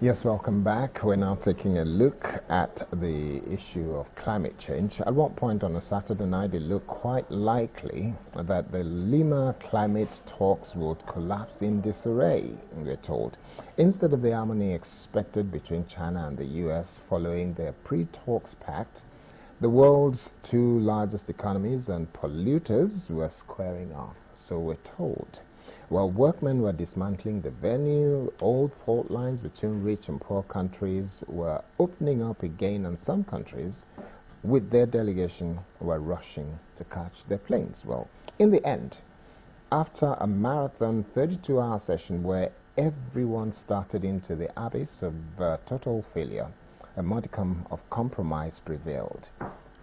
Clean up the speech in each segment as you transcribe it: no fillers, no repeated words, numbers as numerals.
Yes, welcome back. We're now taking a look at the issue of climate change. At one point on a Saturday night, it looked quite likely that the Lima climate talks would collapse in disarray, we're told. Instead of the harmony expected between China and the US following their pre-talks pact, the world's two largest economies and polluters were squaring off, so we're told. While workmen were dismantling the venue, old fault lines between rich and poor countries were opening up again, and some countries, with their delegation, were rushing to catch their planes. Well, in the end, after a marathon 32-hour session where everyone started into the abyss of total failure, a modicum of compromise prevailed.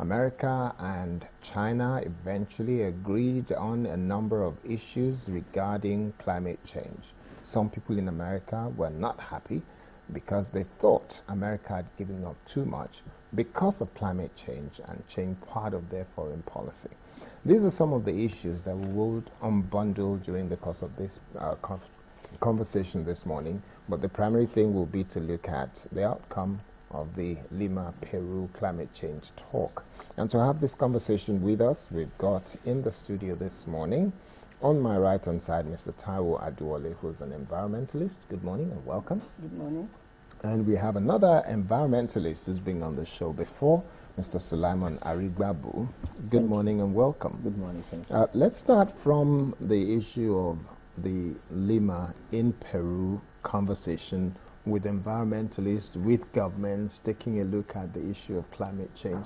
America and China eventually agreed on a number of issues regarding climate change. Some people in America were not happy because they thought America had given up too much because of climate change and changed part of their foreign policy. These are some of the issues that we will unbundle during the course of this conversation this morning, but the primary thing will be to look at the outcome of the Lima, Peru climate change talk. And to have this conversation with us, we've got in the studio this morning, on my right-hand side, Mr. Taiwo Aduole, who's an environmentalist. Good morning and welcome. Good morning. And we have another environmentalist who's been on the show before, Mr. Sulaiman Arigbabu. Good morning and welcome. Good morning, thank you. Let's start from the issue of the Lima in Peru conversation with environmentalists, with governments, taking a look at the issue of climate change.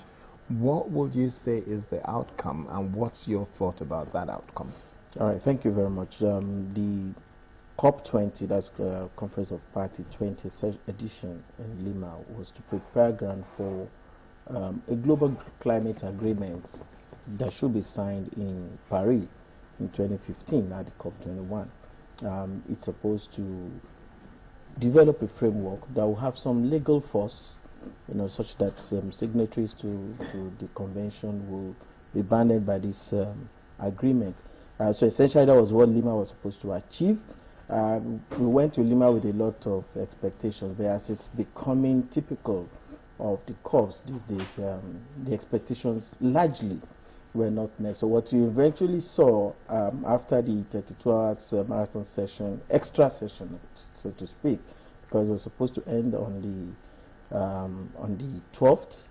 What would you say is the outcome, and what's your thought about that outcome? All right, thank you very much. The COP20, that's Conference of Party 20 edition in Lima, was to prepare ground for a global climate agreement that should be signed in Paris in 2015 at the COP21. It's supposed to develop a framework that will have some legal force, such that signatories to the convention will be bounded by this agreement. So essentially that was what Lima was supposed to achieve. We went to Lima with a lot of expectations, but as it's becoming typical of the COPs these days, the expectations largely were not met. So what you eventually saw after the 32 hours marathon session, extra session, so to speak, because it was supposed to end on the 12th,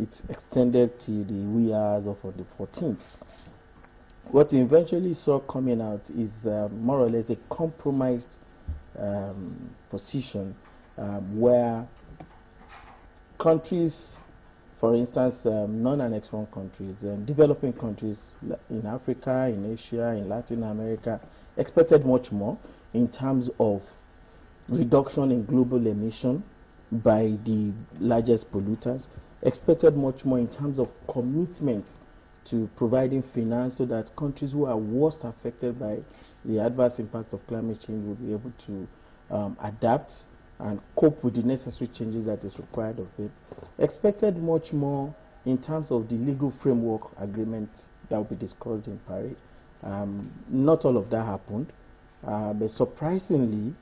it extended to the wee hours of on the 14th. What you eventually saw coming out is more or less a compromised position where countries, for instance, non-Annex 1 countries, developing countries in Africa, in Asia, in Latin America, expected much more in terms of reduction in global emission by the largest polluters, expected much more in terms of commitment to providing finance so that countries who are worst affected by the adverse impacts of climate change will be able to adapt and cope with the necessary changes that is required of them. Expected much more in terms of the legal framework agreement that will be discussed in Paris. Not all of that happened, but surprisingly,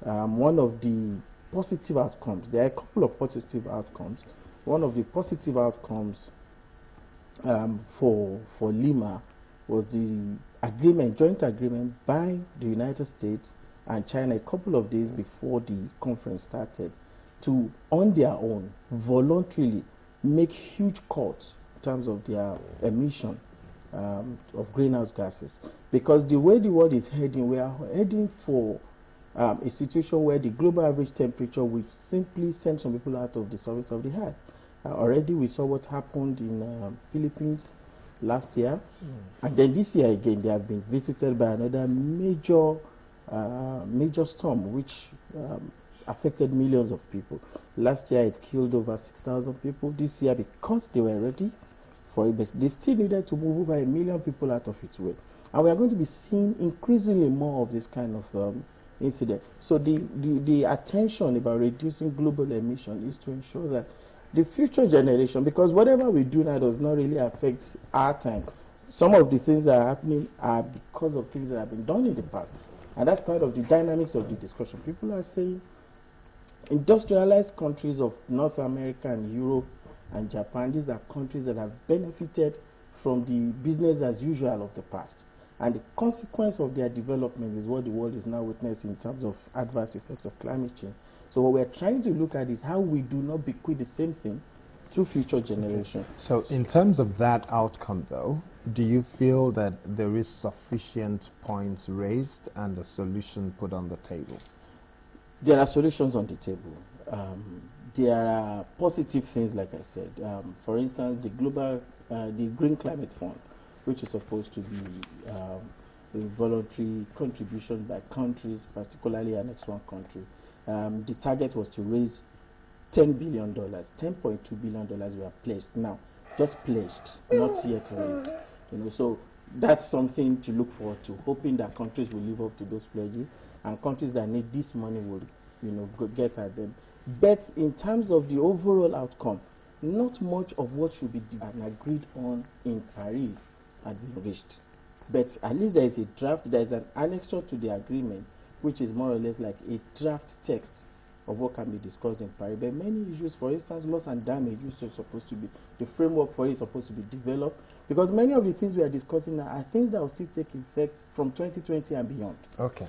one of the positive outcomes, there are a couple of positive outcomes. One of the positive outcomes for Lima was the joint agreement by the United States and China a couple of days before the conference started to, on their own, voluntarily make huge cuts in terms of their emission of greenhouse gases. Because the way the world is heading, we are heading for a situation where the global average temperature will simply send some people out of the surface of the earth. Already we saw what happened in Philippines last year, and then this year again they have been visited by another major storm which affected millions of people. Last year it killed over 6,000 people. This year, because they were ready for it, but they still needed to move over 1 million people out of its way. And we are going to be seeing increasingly more of this kind of incident. So the attention about reducing global emission is to ensure that the future generation, because whatever we do now does not really affect our time. Some of the things that are happening are because of things that have been done in the past. And that's part of the dynamics of the discussion. People are saying industrialized countries of North America and Europe and Japan, these are countries that have benefited from the business as usual of the past. And the consequence of their development is what the world is now witnessing in terms of adverse effects of climate change. So what we're trying to look at is how we do not bequeath the same thing to future generations. So in terms of that outcome, though, do you feel that there is sufficient points raised and a solution put on the table? There are solutions on the table. There are positive things, like I said. For instance, the Green Climate Fund, which is supposed to be a voluntary contribution by countries, particularly Annex 1 country. The target was to raise $10 billion. $10.2 billion were pledged. Now, just pledged, not yet raised. So that's something to look forward to, hoping that countries will live up to those pledges, and countries that need this money will, get at them. But in terms of the overall outcome, not much of what should be agreed on in Paris had been reached. But at least there is a draft, there is an annexure to the agreement, which is more or less like a draft text of what can be discussed in Paris. But many issues, for instance, loss and damage, which is supposed to be, the framework for it is supposed to be developed, because many of the things we are discussing now are things that will still take effect from 2020 and beyond. Okay.